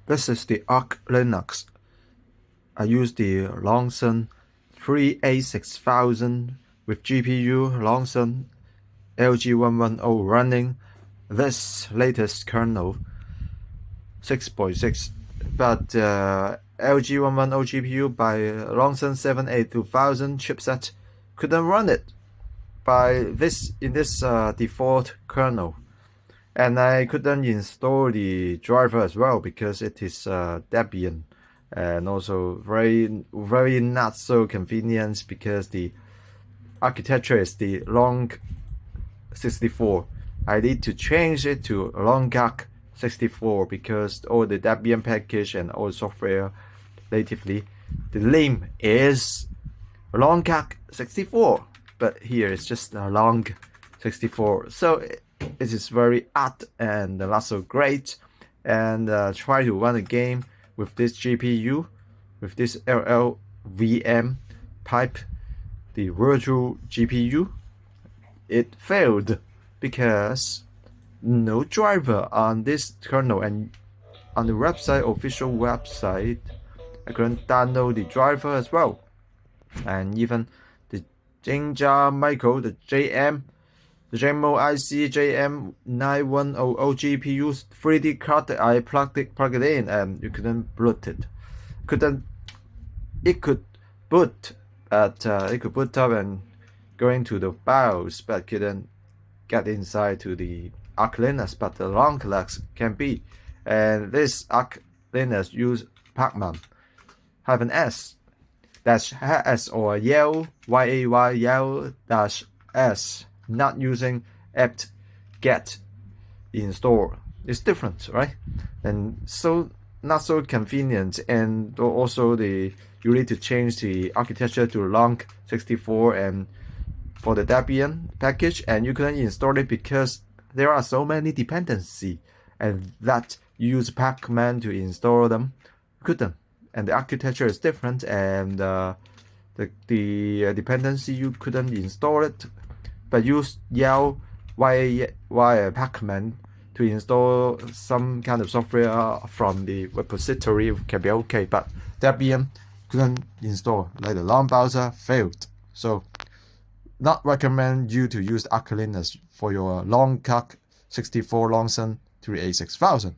This is the archlinux. I use the Loongson 3a6000 with GPU Loongson lg110 running this latest kernel 6.6, but lg110 GPU by Loongson 3a6000 chipset couldn't run it in this default kernel, and I couldn't install the driver as well because it is Debian, and also very not so convenient because the architecture is the long 64. I need to change it to lg 64 because all the Debian package and all software natively, the name is lg 64, but here it's just a long 64. So it is very odd and not so great. And try to run a game with this GPU, with this LLVM pipe, the virtual GPU. It failed because no driver on this kernel, and on the website, official website, I couldn't download the driver as well. And even the Jinja Micro, the JMO IC JM9100 GPU's 3D card that I plugged it in, and you couldn't boot it. It could boot, but it could boot up and go into the BIOS, but couldn't get inside to the archlinux. But the Loongson can be, and this archlinux use pacman -s -s or yell yell -s, not using apt-get install. It's different, right? And so not so convenient, and also you need to change the architecture to long 64 and for the Debian package, and you couldn't install it because there are so many dependency, and that you use pacman to install them, couldn't. And the architecture is different, and the dependency you couldn't install it, but use yell pacman to install some kind of software from the repository can be okay, but Debian couldn't install, like the long browser failed. So not recommend you to use archlinux for your lg 64 Loongson 3a6000.